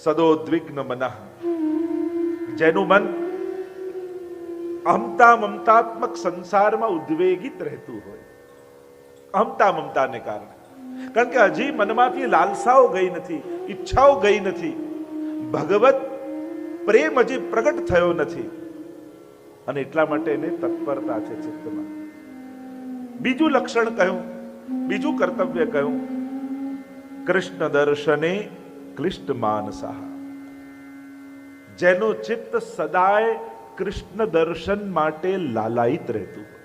સદોદ્વિગ્ન મનઃ, જેનું મન અહમતા મમતાત્મક સંસારમાં ઉદ્વેગિત રહેતું હોય, અહમતા મમતાને કારણે, કારણ કે હજી મનમાંથી લાલસાઓ ગઈ નથી, ઈચ્છાઓ ગઈ નથી, ભગવત પ્રેમ હજી પ્રગટ થયો નથી, અને એટલા માટે એને તત્પરતા છે ચિત્તમાં. બીજું લક્ષણ કહ્યું, બીજું કર્તવ્ય કહ્યું, કૃષ્ણ દર્શને ક્લિષ્ટ માનસા, જેનું ચિત્ત સદાય કૃષ્ણ દર્શન માટે લાલાયિત રહેતું હોય,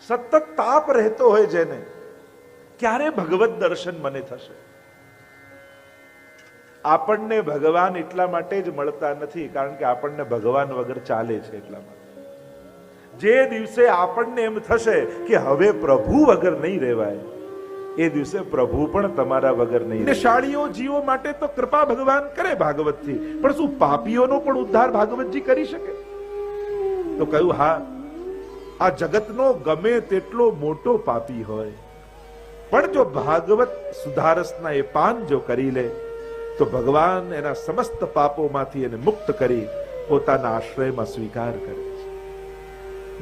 સતત તાપ રહેતો હોય, જેને ક્યારે ભગવત દર્શન મને થશે. આપણને ભગવાન એટલા માટે જ મળતા નથી કારણ કે આપણને ભગવાન વગર ચાલે છે. એટલા માટે જે દિવસે આપણને એમ થશે કે હવે પ્રભુ વગર નહીં રહેવાય, એ દિવસે પ્રભુ પણ તમારા વગર નહીં. શાળીઓ જીવો માટે તો કૃપા ભગવાન કરે ભાગવતથી, પણ શું પાપીઓનો પણ ઉદ્ધાર ભાગવતજી કરી શકે? તો કહ્યું, હા, આ જગતનો ગમે તેટલો મોટો પાપી હોય, પણ જો ભાગવત સુધારસના એ પાન જો કરી લે તો ભગવાન એના સમસ્ત પાપોમાંથી એને મુક્ત કરી પોતાના આશ્રયમાં સ્વીકાર કરે છે.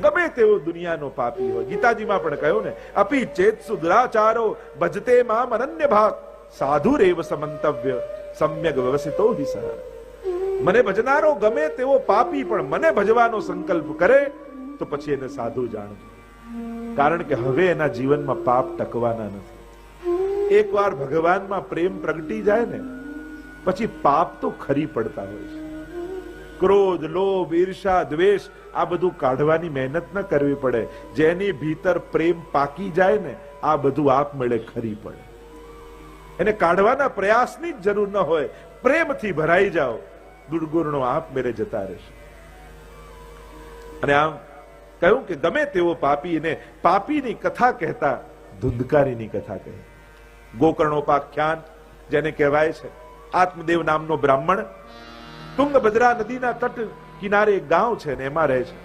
ગમે તેવો દુનિયાનો પાપી હોય. ગીતાજીમાં પણ કહ્યું ને, અપી ચેત સુદુરાચારો ભજતે મામ અનન્ય ભાગ સાધુરેવ સમંતવ્ય સમ્યક વ્યવસિતો હિ સહ. મને ભજનારો ગમે તેવો પાપી પણ મને ભજવાનો સંકલ્પ કરે તો પછી એને સાધુ જાણજો, કારણ કે હવે એના જીવનમાં પાપ ટકવાના નથી. એકવાર ભગવાનમાં પ્રેમ પ્રગટી જાય ને પછી પાપ તો ખરી પડતા હોય છે. ક્રોધ, લોભ, ઈર્ષા, દ્વેષ આ બધું કાઢવાની મહેનત ન કરવી પડે. જેની ભીતર પ્રેમ પાકી જાય ને આ બધું આપમેળે ખરી પડે. એને કાઢવાના પ્રયાસની જ જરૂર ન હોય, પ્રેમથી ભરાઈ જાઓ, દુર્ગુણો આપમેળે જતા રહેશે. અને આમ કહ્યું કે ગમે તેવો પાપી, ને પાપીની કથા કહેતા ધુંધકારીની કથા કહે. ગોકર્ણોપાખ્યાન જેને કહેવાય છે, આત્મદેવ નામનો બ્રાહ્મણ તુંગભદ્રા નદીના તટ કિનારે એક ગાંવ છે ને એમાં રહે છે.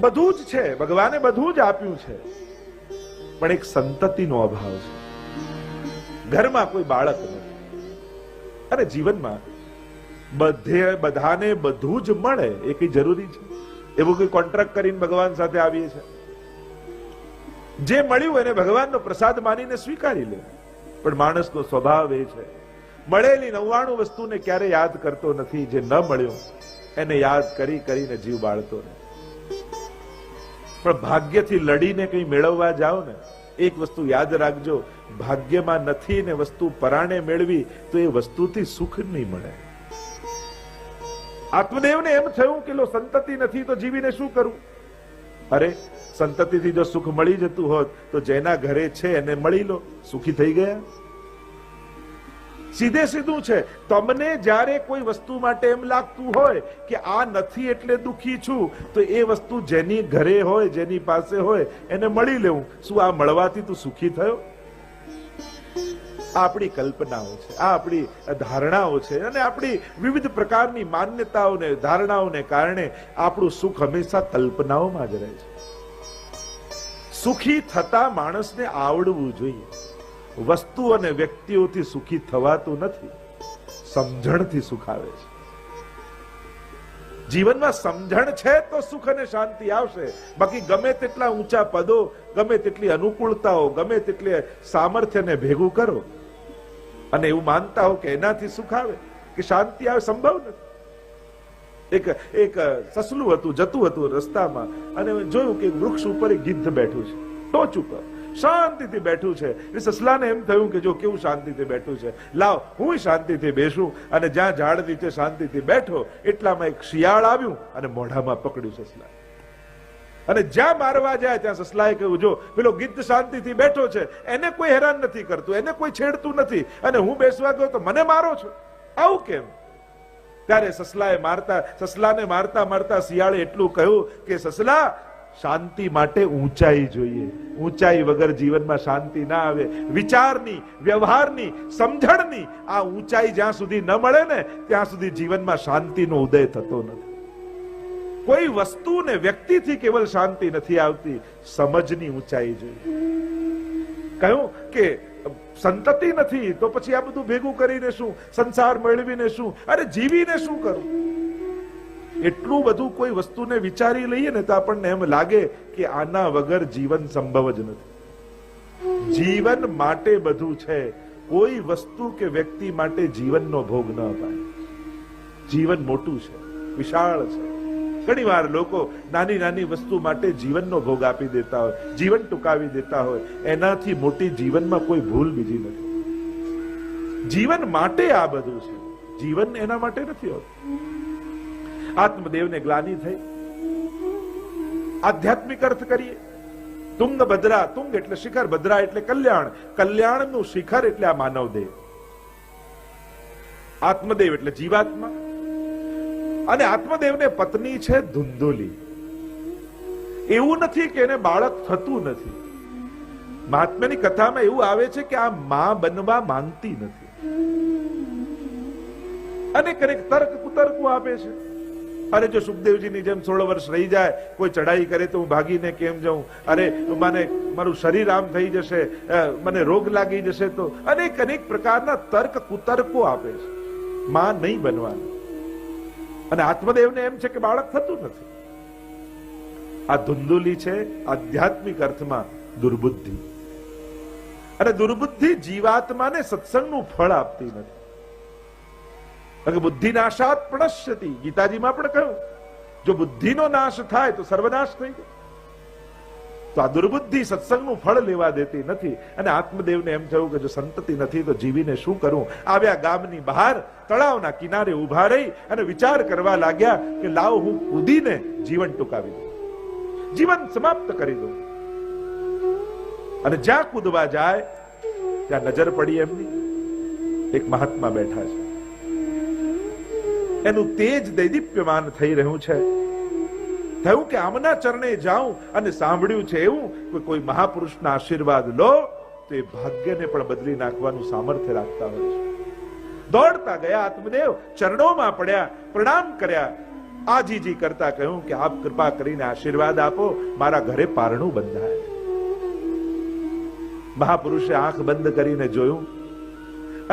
બધું જ છે, ભગવાને બધું જ આપ્યું છે, પણ એક સંતતિનો અભાવ છે. ઘરમાં કોઈ બાળક નથી. અને જીવનમાં બધાને બધું જ મળે એ કઈ જરૂરી છે? એવું કોઈ કોન્ટ્રાક્ટ કરીને ભગવાન સાથે આવીએ છે? જે મળ્યું એને ભગવાનનો પ્રસાદ માનીને સ્વીકારી લે. પણ માણસનો સ્વભાવ એ છે, મળેલી 99 વસ્તુને ક્યારે યાદ કરતો નથી, જે ન મળ્યું એને યાદ કરી કરીને જીવ બાળતો નથી. પણ ભાગ્યથી લડીને કંઈ મેળવવા જાઓ ને, એક વસ્તુ યાદ રાખજો, ભાગ્યમાં નથી ને વસ્તુ પરાણે મેળવી તો એ વસ્તુથી સુખ નહીં મળે. આત્મદેવને એમ થયું કે લો સંતતિ નથી તો જીવીને શું કરવું? અરે, સંતતિથી જો સુખ મળી જતું હોત તો જેના ઘરે છે એને મળી લો, સુખી થઈ ગયા. સીધે સીધું છે. તમને જ્યારે કોઈ વસ્તુ માટે એમ લાગતું હોય કે આ નથી એટલે દુખી છું, તો એ વસ્તુ જેની ઘરે હોય, જેની પાસે હોય એને મળી લેવું. શું આ મળવાથી તું સુખી થયો? આ આપણી કલ્પનાઓ છે, આ આપણી ધારણાઓ છે, અને આપણી વિવિધ પ્રકારની માન્યતાઓને ધારણાઓને કારણે આપણું સુખ હંમેશા કલ્પનાઓમાં જ રહે છે. સુખી થતા માણસને આવડવું જોઈએ. વસ્તુ અને વ્યક્તિઓથી સુખી થવાતું નથી, સમજણથી સુખ આવે છે. જીવનમાં સમજણ છે તો સુખ અને શાંતિ આવશે. બાકી ગમે તેટલા ઊંચા પદો, ગમે તેટલી અનુકૂળતાઓ, ગમે તેટલી સામર્થ્યને ભેગું કરો અને એવું માનતા હો કે એનાથી સુખ આવે કે શાંતિ આવે, સંભવ નથી. એક સસલું હતું, જતું હતું રસ્તામાં, અને જોયું કે વૃક્ષ ઉપર એક ગિદ્ધ બેઠું છે, ટોચ ઉપર શાંતિથી બેઠું છે. સસલાને એમ થયું કે જો કેવું શાંતિથી બેઠું છે, લાવ હું શાંતિથી બેસું. અને જ્યાં ઝાડ નીચે શાંતિથી બેઠો એટલામાં એક શિયાળ આવ્યું અને મોઢામાં પકડ્યું સસલા. અને જ્યાં મારવા જાય ત્યાં સસલાએ કહ્યું, જો પેલો ગિદ્ધ શાંતિથી બેઠો છે, એને કોઈ હેરાન નથી કરતું, એને કોઈ છેડતું નથી, અને હું બેસવા ગયો તો મને મારો છો, આવું કેમ? ત્યારે સસલાને મારતા મારતા શિયાળે એટલું કહ્યું કે સસલા, શાંતિ માટે ઊંચાઈ જોઈએ. ઊંચાઈ વગર જીવનમાં શાંતિ ના આવે. વિચારની, વ્યવહારની, સમજણની આ ઊંચાઈ જ્યાં સુધી ન મળે ને ત્યાં સુધી જીવનમાં શાંતિનો ઉદય થતો નથી. કોઈ વસ્તુ ને વ્યક્તિથી કેવલ શાંતિ નથી આવતી, સમજની ઊંચાઈ જોઈએ. કહ્યું કે સંતતિ નથી તો પછી આ બધું ભેગું કરીને શું, સંસાર મેળવીને શું, અરે જીવીને શું કરું? એટલું બધું કોઈ વસ્તુને વિચારી લઈએ ને તો આપણને એમ લાગે કે આના વગર જીવન સંભવ જ નથી. જીવન માટે બધું છે. કોઈ વસ્તુ કે વ્યક્તિ માટે જીવનનો ભોગ ન અપાય. જીવન મોટું છે, વિશાળ છે. ઘણી વાર લોકો નાની નાની વસ્તુ માટે જીવનનો ભોગ આપી દેતા હોય, જીવન ટૂંકાવી દેતા હોય. એનાથી મોટી જીવનમાં કોઈ ભૂલ બીજી નથી. જીવન માટે આ બધું છે, જીવન એના માટે નથી હોતું. આત્મદેવને ગ્લાનિ થઈ. આધ્યાત્મિક અર્થ કરીએ. તુંગ ભદ્રા, તુંગ એટલે શિખર, ભદ્રા એટલે કલ્યાણ, કલ્યાણનું શિખર એટલે આ માનવ દેહ. આત્મદેવ એટલે જીવાત્મા. અને આત્મદેવને પત્ની છે ધુંધુલી. એવું નથી કે એને બાળક થતું નથી. મહાત્માની કથામાં એવું આવે છે કે આ માં બનવા માંગતી નથી. અને કરેક તર્ક કુતર્કો આપે છે. અરે જો સુખદેવજીની જેમ 16 વર્ષ રહી જાય, કોઈ ચડાઈ કરે તો હું ભાગીને કેમ જાઉં, અરે મને મારું શરીર આમ થઈ જશે, મને રોગ લાગી જશે, તો અનેક અનેક પ્રકારના તર્ક કુતર્કો આપે છે. માં નહીં બનવાનું. અને આત્મદેવને એમ છે કે બાળક થતું નથી. આ ધુંધુલી છે આધ્યાત્મિક અર્થમાં દુર્બુદ્ધિ. અને દુર્બુદ્ધિ જીવાત્માને સત્સંગનું ફળ આપતી નથી. બુદ્ધિ નાશાત પ્રણશ્યતિ, ગીતાજીમાં પણ કહ્યું, જો બુદ્ધિનો નાશ થાય તો સર્વનાશ થઈ ગયો. તો આ દુર્બુદ્ધિ સત્સંગનું ફળ લેવા દેતી નથી. અને આત્મદેવને એમ થયું કે જો સંતતિ નથી તો જીવીને શું કરું? આવ્યા ગામની બહાર, તળાવના કિનારે ઉભા રહી અને વિચાર કરવા લાગ્યા કે લાવ હું કૂદીને જીવન ટૂંકાવી દઉં, જીવન સમાપ્ત કરી દઉં. અને જ્યાં કૂદવા જાય ત્યાં નજર પડી એમની. એક મહાત્મા બેઠા છે, એનું તેજ દૈદીપ્યમાન થઈ રહ્યું છે. થયું કે આમના ચરણે જાઉં અને સાંભળ્યું છે એવું કે કોઈ મહાપુરુષના આશીર્વાદ લો તો એ ભાગ્યને પણ બદલી નાખવાનું સામર્થ્ય રાખતા હોય છે. દોડતા ગયા આત્મદેવ, ચરણોમાં પડ્યા, પ્રણામ કર્યા, આજીજી કરતા કહ્યું કે આપ કૃપા કરીને આશીર્વાદ આપો, મારા ઘરે પારણું બંધાય. મહાપુરુષે આંખ બંધ કરીને જોયું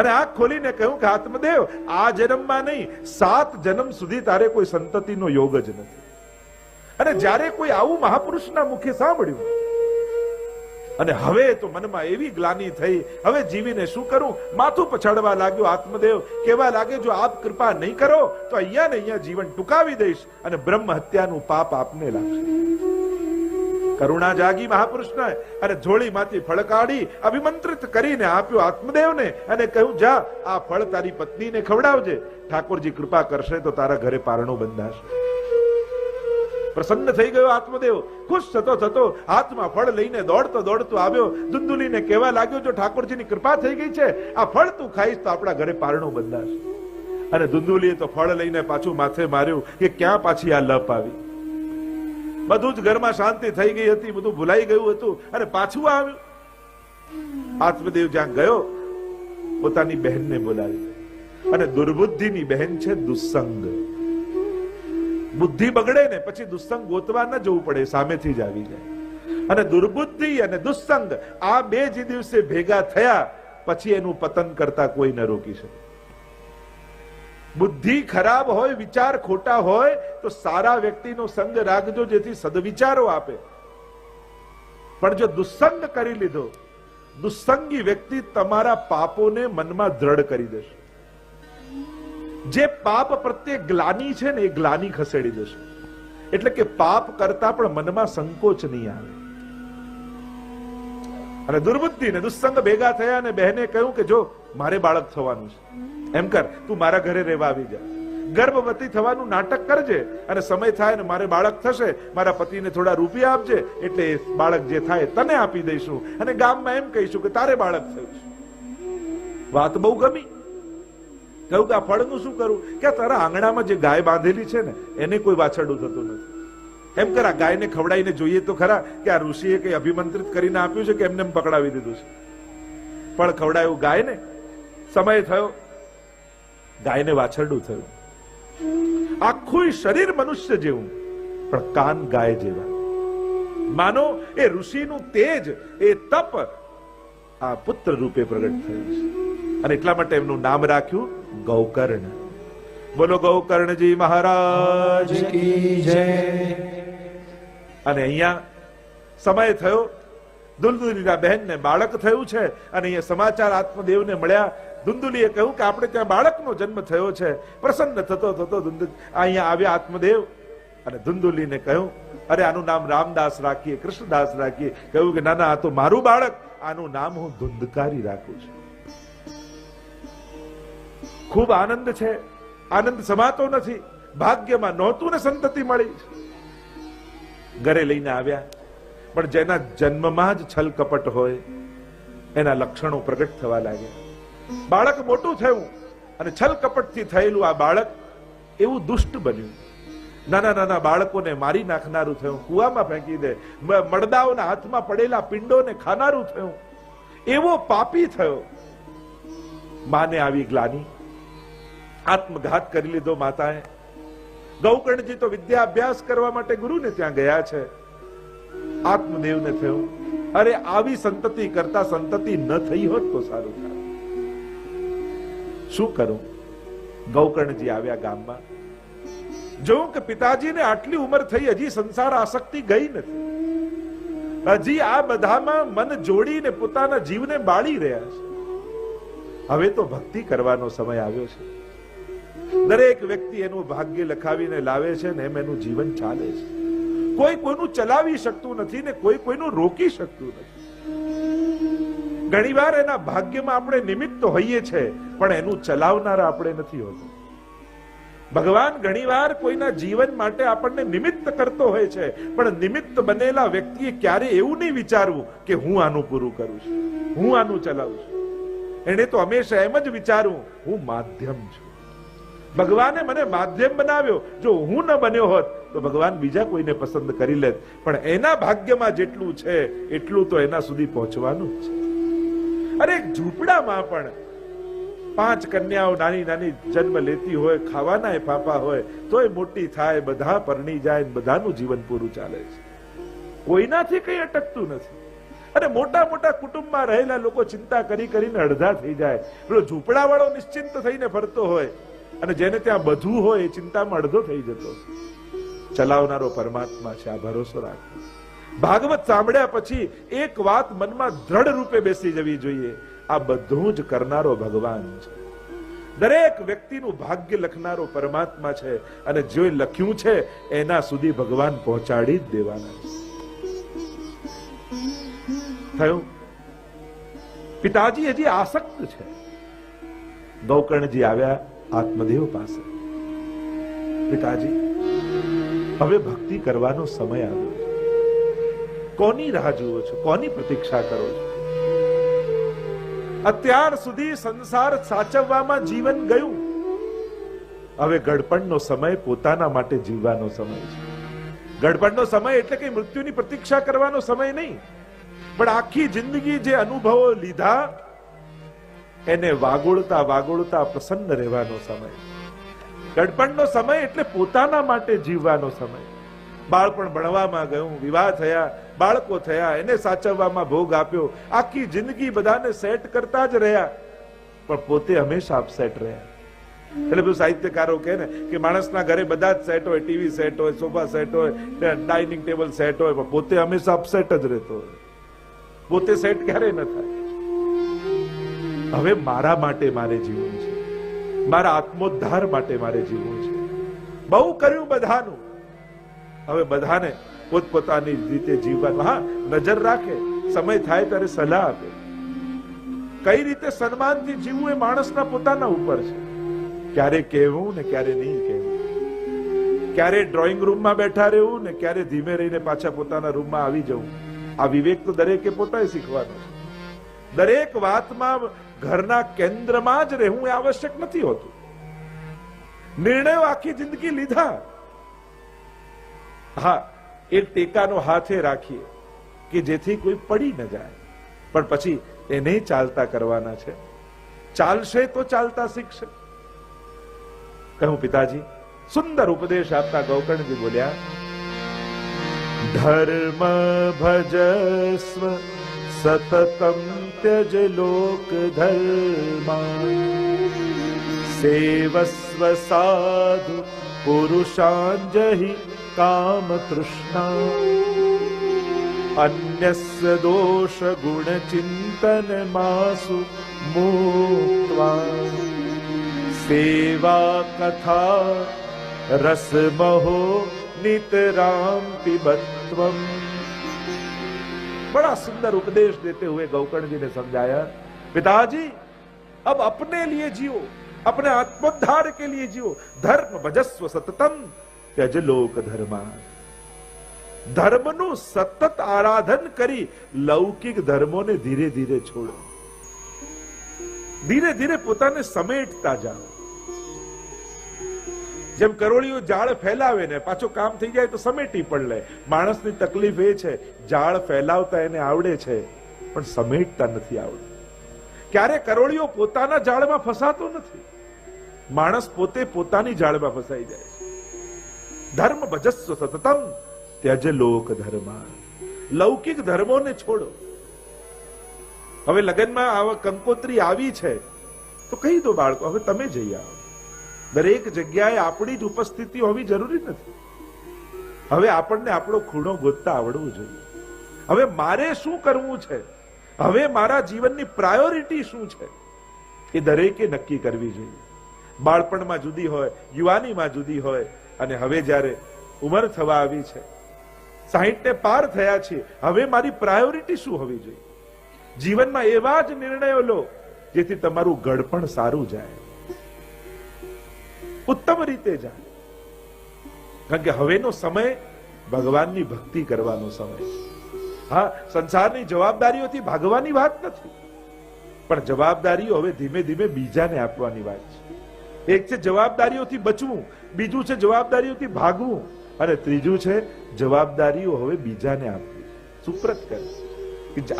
અને આંખ ખોલીને કહ્યું કે આત્મદેવ, આ જન્મમાં નહીં, 7 જન્મ સુધી તારે કોઈ સંતતિનો યોગ જ નથી. અને જ્યારે કોઈ આવું મહાપુરુષના મુખે સાંભળ્યું અને હવે તો મનમાં એવી ગ્લાનિ થઈ, હવે જીવીને શું કરું? માથું પછાડવા લાગ્યો. આત્મદેવ કહેવા લાગે, જો આપ કૃપા નહીં કરો તો અહીંયા ને અહીંયા જીવન ટૂંકાવી દઈશ અને બ્રહ્મ હત્યાનું પાપ આપને લાગશે. કરુણા જાગી મહાપુરુષને અને ઝોળીમાંથી ફળ કાઢી અભિમંત્રિત કરીને આપ્યો આત્મદેવને અને કહ્યું, જા આ ફળ તારી પત્નીને ખવડાવજે, ઠાકોરજી કૃપા કરશે તો તારા ઘરે પારણું બંધાશે. પ્રસન્ન થઈ ગયો આત્મદેવ, ખુશ થતો થતો હાથમાં ફળ લઈને દોડતો દોડતો આવ્યો. ધુંધુલીને કહેવા લાગ્યો, જો ઠાકોરજીની કૃપા થઈ ગઈ છે, આ ફળ તું ખાઈશ તો આપણા ઘરે પારણું બંધાશે. અને ધુંધુલીએ તો ફળ લઈને પાછું માથે માર્યું કે ક્યાં પાછી આ લપ આવી. બધું જ ઘરમાં શાંતિ થઈ ગઈ હતી, બધું ભૂલાઈ ગયું હતું અને પાછું આવ્યું. આત્મદેવ જ્યાં ગયો પોતાની બહેનને બોલાવી. અને દુર્બુદ્ધિની બહેન છે દુસ્સંગ. બુદ્ધિ બગડે ને પછી દુસ્સંગ ગોતવા ન જવું પડે, સામેથી જ આવી જાય. અને દુર્બુદ્ધિ અને દુસ્સંગ આ બે જે દિવસે ભેગા થયા પછી એનું પતન કરતા કોઈ ન રોકી શકે. બુદ્ધિ ખરાબ હોય, વિચાર ખોટા હોય તો સારા વ્યક્તિનો સંગ રાખજો, જેથી સદવિચારો આપે. પણ જો દુસ્સંગ કરી લીધો, દુસ્સંગી વ્યક્તિ તમારા પાપોને મનમાં દ્રઢ કરી દેશે. જે પાપ પ્રત્યે ગ્લાનિ છે ને એ ગ્લાનિ ખસેડી દેશે. એટલે કે પાપ કરતા પણ મનમાં સંકોચ નહીં આવે. અને દુર્બુદ્ધિ ને દુસ્સંગ ભેગા થયા અને બહેને કહ્યું કે જો મારે બાળક થવાનું છે, એમ કર તું મારા ઘરે રહેવા આવી જા, ગર્ભવતી થવાનું નાટક કરજે અને સમય થાય ને મારે બાળક થશે, મારા પતિને થોડા રૂપિયા આપજે, એટલે એ બાળક જે થાય તને આપી દઈશું અને ગામમાં એમ કહીશું કે તારે બાળક થયું છે. વાત બહુ ગમી. કહ્યું કે આ ફળનું શું કરું? કે તારા આંગણામાં જે ગાય બાંધેલી છે ને એને કોઈ વાછરડું થતું નથી. એમ કર આ ગાયને ખવડાવીને જોઈએ તો ખરા કે આ ઋષિએ કઈ અભિમંત્રિત કરીને આપ્યું છે કે એમને પકડાવી દીધું છે. ફળ ખવડાયું ગાયને, સમય થયો, ગાયને વાછરડું થયું. આખું શરીર મનુષ્ય જેવું પણ કાન ગાય જેવા. માનો એ ઋષિનું તેજ, એ તપ આ પુત્ર રૂપે પ્રગટ થયું છે અને એટલા માટે એમનું નામ રાખ્યું ગૌકર્ણ. બોલો ગૌકર્ણજી મહારાજ કી જય. અને અહીંયા સમય થયો, દુલદુલીના બહેનને બાળક થયું છે અને અહીંયા સમાચાર આત્મદેવને મળ્યા. દુંદુલીએ કહ્યું કે આપણે ત્યાં બાળકનો જન્મ થયો છે. પ્રસન્ન થતો થતો અહીંયા આવ્યા આત્મદેવ અને ધુંધુલીને કહ્યું, અરે આનું નામ રામદાસ રાખીએ, કૃષ્ણદાસ રાખીએ. કહ્યું કે ના ના, આ તો મારું બાળક, આનું નામ હું ધુંધકારી રાખું છું. ખૂબ આનંદ છે, આનંદ સમાતો નથી. ભાગ્યમાં નહોતું ને સંતતિ મળી. ઘરે લઈને આવ્યા, પણ જેના જન્મમાં જ છલ કપટ હોય એના લક્ષણો પ્રગટ થવા લાગ્યા. બાળક મોટું થયું અને છલ કપટથી થયેલું આ બાળક એવું દુષ્ટ બન્યું. નાના નાના બાળકોને મારી નાખનારું થયું, કુવામાં ફેંકી દે, મડદાઓના હાથમાં પડેલા પિંડોને ખાનારું થયું. એવો પાપી થયો. માને આવી ગ્લાની, આત્મઘાત કરી લીધો માતાએ. ગૌકર્ણજી તો વિદ્યા અભ્યાસ કરવા માટે ગુરુને ત્યાં ગયા છે. આત્મદેવને થયું, અરે આવી સંતતિ કરતા સંતતિ ન થઈ હોત તો સારું થાય. શું કરું? ગૌકર્ણજી આવ્યા ગામમાં. જોઉં કે પિતાજીને આટલી ઉંમર થઈ, હજી સંસાર આસક્તિ ગઈ નથી. હજી આ બધામાં મન જોડીને પોતાના જીવને બાળી રહ્યા છે. હવે તો ભક્તિ કરવાનો સમય આવ્યો છે. દરેક વ્યક્તિ એનું ભાગ્ય લખાવીને લાવે છે ને એમ એનું જીવન ચાલે છે. કોઈ કોઈનું ચલાવી શકતું નથી ને કોઈ કોઈનું રોકી શકતું નથી. ઘણીવાર એના ભાગ્યમાં આપણે નિમિત્ત હોઈએ છે, પણ એનું ચલાવનારા આપણે નથી હોતા. ભગવાન ઘણીવાર કોઈના જીવન માટે આપણને નિમિત્ત કરતો હોય છે, પણ નિમિત્ત બનેલા વ્યક્તિએ ક્યારે એવું નહીં વિચારવું કે હું આનું પૂરું કરું છું, હું આનું ચલાવું છું. એને તો હંમેશા એમ જ વિચારવું, હું માધ્યમ છું. ભગવાને મને માધ્યમ બનાવ્યો. જો હું ન બન્યો હોત તો ભગવાન બીજા કોઈને પસંદ કરી લેત, પણ એના ભાગ્યમાં જેટલું છે એટલું તો એના સુધી પહોંચવાનું જ છે. અરે ઝૂંપડામાં પણ 5 કન્યાઓ નાની નાની જન્મ લેતી હોય, ખાવાના ફાફા હોય, તોય મોટી થાય, બધા પરણી જાય, બધાનું જીવન પૂરું ચાલે છે. કોઈનાથી કઈ અટકતું નથી. અને મોટા મોટા કુટુંબમાં રહેલા લોકો ચિંતા કરી કરીને અડધા થઈ જાય. પેલો ઝૂંપડા વાળો નિશ્ચિંત થઈને ફરતો હોય અને જેને ત્યાં બધું હોય એ ચિંતામાં અડધો થઈ જતો. ચલાવનારો પરમાત્મા છે, આ ભરોસો રાખો. ભાગવત સાંભળ્યા પછી એક વાત મનમાં દ્રઢ રૂપે બેસી જવી જોઈએ, આ બધું જ કરનારો ભગવાન છે. દરેક વ્યક્તિનું ભાગ્ય લખનારો પરમાત્મા છે અને જે લખ્યું છે એના સુધી ભગવાન પહોંચાડી જ દેવાના છે. થયું, પિતાજી હજી આસક્ત છે. ગૌકર્ણજી આવ્યા આત્મદેવ પાસે. પિતાજી, હવે ભક્તિ કરવાનો સમય આવ્યો છે. કોની રાહ જુઓ છો? કોની પ્રતીક્ષા કરો છો? અત્યાર સુધી સંસાર સાચવવામાં જીવન ગયું. હવે ગડપણનો સમય પોતાના માટે જીવવાનો સમય છે. ગડપણનો સમય એટલે કે મૃત્યુની પ્રતીક્ષા કરવાનો સમય નહીં, પણ આખી જિંદગી જે અનુભવો લીધા એને વાગોળતા વાગોળતા પ્રસન્ન રહેવાનો સમય. ગડપણનો સમય એટલે પોતાના માટે જીવવાનો સમય. બાળપણ ભણવામાં ગયું, વિવાહ થયા, બાળકો થયા, એને સાચવવામાં ભોગ આપ્યો, આખી જિંદગી બધાને સેટ કરતા જ રહ્યા, પણ પોતે હંમેશા અપસેટ રહ્યા. એટલે બધું સાહિત્યકારો કહે ને કે માણસના ઘરે બધા જ સેટ હોય, ટીવી સેટ હોય, સોફા સેટ હોય, ડાઇનિંગ ટેબલ સેટ હોય, પણ પોતે હંમેશા અપસેટ જ રહેતો હોય. પોતે સેટ ક્યારેય ન થાય. હવે મારા માટે મારે જીવવું છે, મારા આત્મોદ્ધાર માટે મારે જીવવું છે. બહુ કર્યું બધાનું, હવે બધાને પોતપોતાની રીતે જીવવાનું. હા, નજર રાખે, સમય થાય ત્યારે સલાહ આપે. કઈ રીતે સન્માનથી જીવવું એ માણસના પોતાના ઉપર છે. ક્યારે કહેવું ને ક્યારે નહીં કહેવું, ક્યારે ડ્રોઈંગ રૂમમાં બેઠા રહેવું ને ક્યારે ધીમે રહીને પાછા પોતાના રૂમમાં આવી જવું. આ વિવેક તો દરેકે પોતાએ શીખવાનો છે. દરેક વાતમાં ઘરના કેન્દ્રમાં જ રહેવું એ આવશ્યક નથી હોતું. નિર્ણયો આખી જિંદગી લીધા, હા, એક ટેકાનો હાથે રાખીએ કે જેથી કોઈ પડી ન જાય, પણ પછી એને ચાલતા કરવાના છે. ચાલશે તો ચાલતા શીખશે. કહું પિતાજી, સુંદર ઉપદેશ આપતા ગૌકર્ણજી બોલ્યા, ધર્મ ભજસ્વ સતતમ त्यज लोक धर्मा सेवस्व साधु पुरुषांजहि काम तृष्णा अन्यस्य दोष गुण चिंतन मासु मुक्त्वा सेवा कथा रस महो नितराम पिबत्वम। बड़ा सुंदर उपदेश देते हुए गौकर्ण जी ने समझाया, पिताजी अब अपने लिए जियो, अपने आत्मोद्धार के लिए जियो। धर्म भजस्व सततम त्यज लोक धर्मा। ધર્મનું સતત આરાધન કરી લૌકિક ધર્મોને ધીરે ધીરે છોડો, ધીરે ધીરે પોતાને સમેટતા જાઓ. જેમ કરોળીઓ જાળ ફેલાવે ને પાછો કામ થઈ જાય તો સમેટી પણ લે. માણસની તકલીફ એ છે, જાળ ફેલાવતા એને આવડે છે પણ સમેટતા નથી આવડતું. ક્યારે કરોળીઓ પોતાના જાળમાં ફસાતો નથી, માણસ પોતે પોતાની જાળમાં ફસાઈ જાય છે. ધર્મ ભજસ્વ સતતમ ત્યજ લોક ધર્મા. લૌકિક ધર્મોને છોડો. હવે લગ્નમાં આવા કંકોત્રી આવી છે તો કહી દો બાળકો, હવે તમે જઈ આવો. દરેક જગ્યાએ આપણી જ ઉપસ્થિતિ હોવી જરૂરી નથી. હવે આપણને આપણો ખૂણો ગોતતા આવડવું જોઈએ. હવે મારે શું કરવું છે, હવે મારા જીવનની પ્રાયોરિટી શું છે, એ દરેકે નક્કી કરવી જોઈએ. બાળપણમાં જુદી હોય, યુવાનીમાં જુદી હોય, અને હવે જ્યારે ઉંમર થવા આવી છે, 60 ને પાર થયા છે, હવે મારી પ્રાયોરિટી શું હોવી જોઈએ. જીવનમાં એવા જ નિર્ણયો લો જેથી તમારું ઘડપણ સારું જાય, ઉત્તમ રીતે જાય. કારણ કે હવેનો સમય ભગવાનની ભક્તિ કરવાનો સમય છે. હા, સંસારની જવાબદારીઓથી ભાગવાની વાત નથી, પણ જવાબદારીઓ હવે ધીમે ધીમે બીજાને આપવાની વાત છે. એક છે જવાબદારીઓથી બચવું, બીજું છે જવાબદારીઓથી ભાગવું, અને ત્રીજું છે જવાબદારીઓ હવે બીજાને આપવી, સુપ્રત કરવી.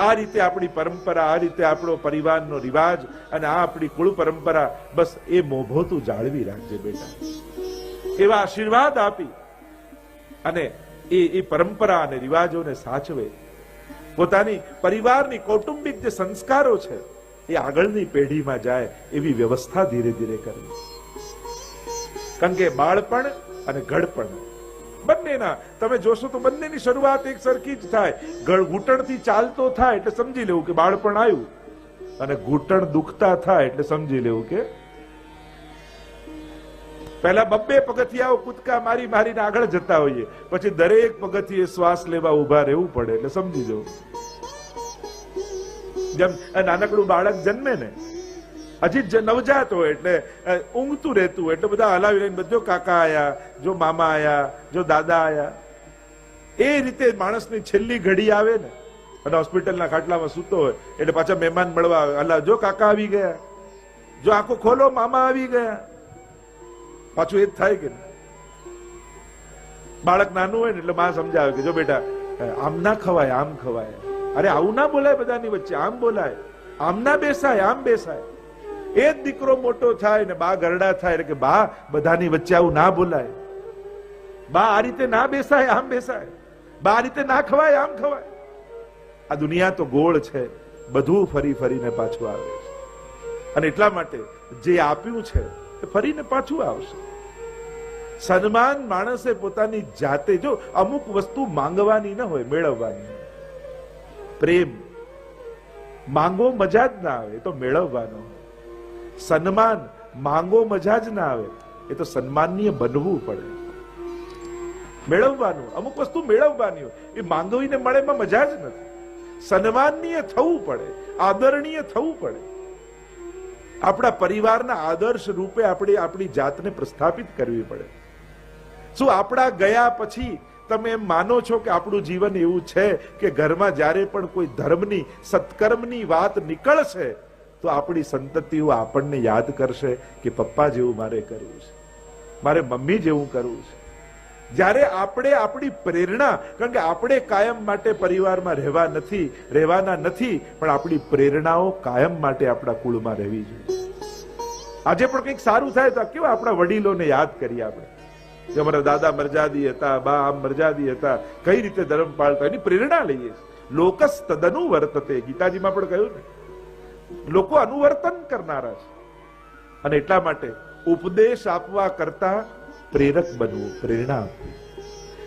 આ રીતે આપણી પરંપરા, આ રીતે આપણો પરિવારનો રિવાજ અને આ આપણી કુળ પરંપરા, બસ એ મોભો તું જાળવી રાખજે બેટા. એવા આશીર્વાદ આપી અને એ પરંપરા અને રિવાજોને સાચવે. પોતાની પરિવારની કૌટુંબિક જે સંસ્કારો છે એ આગળની પેઢીમાં જાય એવી વ્યવસ્થા ધીરે ધીરે કરવી. કારણ કે બાળપણ અને ઘડપણ બંનેના તમે જોશો તો બંનેની શરૂઆત એક સરખી જ થાય. ઘૂંટણથી ચાલતો થાય એટલે સમજી લેવું કે બાળપણ આવ્યું, અને ઘૂંટણ દુખતા થાય એટલે સમજી લેવું કે પહેલા 2 પગથિયાઓ કૂદકા મારી મારીને આગળ જતા હોઈએ, પછી દરેક પગથિયે શ્વાસ લેવા ઉભા રહેવું પડે એટલે સમજી જવું. જેમ નાનકડું બાળક જન્મે ને, હજી નવજાત હોય એટલે ઊંઘતું રહેતું હોય એટલે બધા હલાવી લઈને બધો કાકા આયા, જો મામા આયા, જો દાદા આયા. એ રીતે માણસની છેલ્લી ઘડી આવે ને, અને હોસ્પિટલના ખાટલામાં સૂતો હોય એટલે પાછા મહેમાન મળવા આવે, હલા જો કાકા આવી ગયા, જો આંખો ખોલો મામા આવી ગયા. પાછું એ જ થાય કે બાળક નાનું હોય ને એટલે માં સમજાવે કે જો બેટા આમ ના ખવાય, આમ ખવાય. અરે આવું ના બોલાય, બધાની વચ્ચે આમ બોલાય, આમ ના બેસાય, આમ બેસાય. એ જ દીકરો મોટો થાય ને બા ગરડા થાય એટલે કે બા બધાની વચ્ચે આવું ના બોલાય, બા આ રીતે ના બેસાય, આમ બેસાય, બા આ રીતે ના ખવાય, આમ ખવાય. આ દુનિયા તો ગોળ છે, બધું ફરી ફરીને પાછું આવે છે. અને એટલા માટે જે આપ્યું છે એ ફરીને પાછું આવશે. સન્માન માણસે પોતાની જાતે, જો અમુક વસ્તુ માંગવાની ન હોય, મેળવવાની. પ્રેમ માંગો મજા જ ના આવે, એ તો મેળવવાનો. સન્માન માંગો મજા જ ના આવે, એ તો સન્માનીય બનવું પડે, મેળવવાનું. અમુક વસ્તુ મેળવવાની હોય, એ માંગવીને મળે એમાં મજા જ નથી. સન્માનીય થવું પડે, આદરણીય થવું પડે. આપણા પરિવારના આદર્શ રૂપે આપણે આપણી જાતને પ્રસ્થાપિત કરવી પડે. શું આપણા ગયા પછી તમે એમ માનો છો કે આપણું જીવન એવું છે કે ઘરમાં જ્યારે પણ કોઈ ધર્મની, સત્કર્મની વાત નીકળશે તો આપણી સંતતિઓ આપણને યાદ કરશે કે પપ્પા જેવું મારે કરવું છે, મારે મમ્મી જેવું કરવું છે. જ્યારે આપણે આપણી પ્રેરણા, કારણ કે આપણે કાયમ માટે પરિવારમાં રહેવાના નથી, પણ આપણી પ્રેરણાઓ કાયમ માટે આપણા કુળમાં રહેવી જોઈએ. આજે પણ કંઈક સારું થાય તો કેવા આપણા વડીલોને યાદ કરીએ આપણે, કે અમારા દાદા મરજાદી હતા, બા આમ મરજાદી હતા, કઈ રીતે ધર્મ પાળતા, એની પ્રેરણા લઈએ. લોકસ તદનુ વર્તતે, ગીતાજીમાં પણ કહ્યું ને, લોકો અનુવર્તન કરનારા છે. અને એટલા માટે ઉપદેશ આપવા કરતા પ્રેરક બનવું, પ્રેરણા આપવી.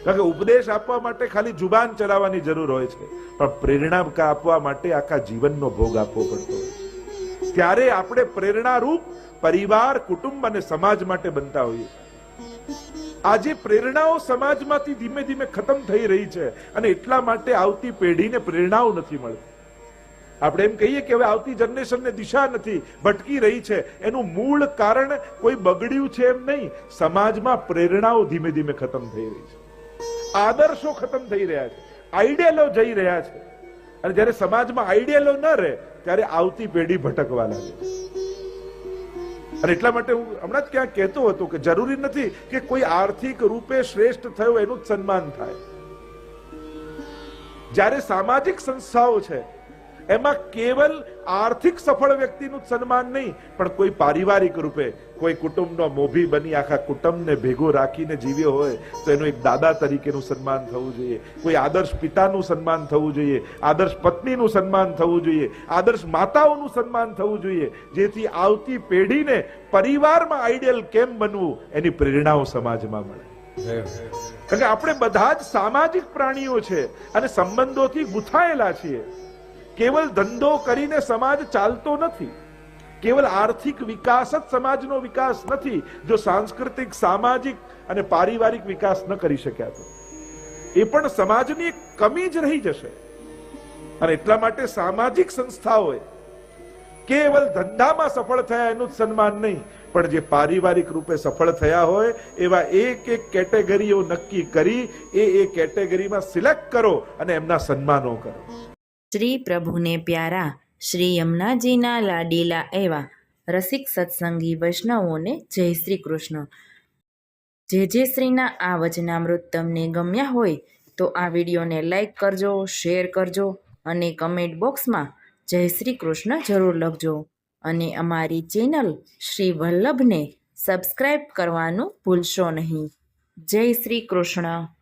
કારણ કે ઉપદેશ આપવા માટે ખાલી જુબાન ચલાવવાની જરૂર હોય છે, પણ પ્રેરણા આપવા માટે આખા જીવનનો ભોગ આપવો પડતો હોય છે. ત્યારે આપણે પ્રેરણારૂપ પરિવાર, કુટુંબ અને સમાજ માટે બનતા હોઈએ છીએ. આજે પ્રેરણાઓ સમાજમાંથી ધીમે ધીમે ખતમ થઈ રહી છે અને એટલા માટે આવતી પેઢીને પ્રેરણાઓ નથી મળતી. આપણે એમ કહીએ કે હવે આવતી જનરેશનને દિશા નથી, ભટકી રહી છે. એનું મૂળ કારણ કોઈ બગડ્યું છે એમ નહીં, સમાજમાં પ્રેરણાઓ ધીમે ધીમે ખતમ થઈ રહી છે, આદર્શો ખતમ થઈ રહ્યા છે, આઈડિયલો જઈ રહ્યા છે. અને જ્યારે સમાજમાં આઈડિયલો ન રહે ત્યારે આવતી પેઢી ભટકવા લાગે છે. અને એટલા માટે હું હમણાં જ ક્યાંક કહેતો હતો કે જરૂરી નથી કે કોઈ આર્થિક રૂપે શ્રેષ્ઠ થયો એનું જ સન્માન થાય. જ્યારે સામાજિક સંસ્થાઓ છે એમાં કેવલ આર્થિક સફળ વ્યક્તિનું સન્માન નહીં, પણ કોઈ પારિવારિક રૂપે કોઈ કુટુંબનો મોભી બની આખા કુટુંબને ભેગો રાખીને જીવ્યો હોય તો એનું એક દાદા તરીકેનું સન્માન થવું જોઈએ, કોઈ આદર્શ પિતાનું સન્માન થવું જોઈએ, આદર્શ પત્નીનું સન્માન થવું જોઈએ, આદર્શ માતાઓનું સન્માન થવું જોઈએ, જેથી આવતી પેઢીને પરિવારમાં આઈડિયલ કેમ બનવું એની પ્રેરણાઓ સમાજમાં મળે. કારણ કે આપણે બધા જ સામાજિક પ્રાણીઓ છે અને સંબંધોથી ગૂંથાયેલા છીએ. કેવલ ધંધો કરીને સમાજ ચાલતો નથી, કેવલ આર્થિક વિકાસ જ સમાજનો વિકાસ નથી. જો સાંસ્કૃતિક, સામાજિક અને પારિવારિક વિકાસ ન કરી શક્યા તો એ પણ સમાજની એક કમી જ રહી જશે. અને એટલા માટે સામાજિક સંસ્થાઓએ કેવલ ધંધામાં સફળ થયા એનું જ સન્માન નહીં, પણ જે પારિવારિક રૂપે સફળ થયા હોય એવા એક એક કેટેગરીઓ નક્કી કરી એ કેટેગરીમાં સિલેક્ટ કરો અને એમના સન્માનો કરો. શ્રી પ્રભુને પ્યારા શ્રી યમુનાજીના લાડીલા એવા રસિક સત્સંગી વૈષ્ણવોને જય શ્રી કૃષ્ણ. જે શ્રીના આ વચનામૃત તમને ગમ્યા હોય તો આ વિડીયોને લાઈક કરજો, શેર કરજો અને કમેન્ટ બોક્સમાં જય શ્રી કૃષ્ણ જરૂર લખજો. અને અમારી ચેનલ શ્રી વલ્લભને સબસ્ક્રાઈબ કરવાનું ભૂલશો નહીં. જય શ્રી કૃષ્ણ.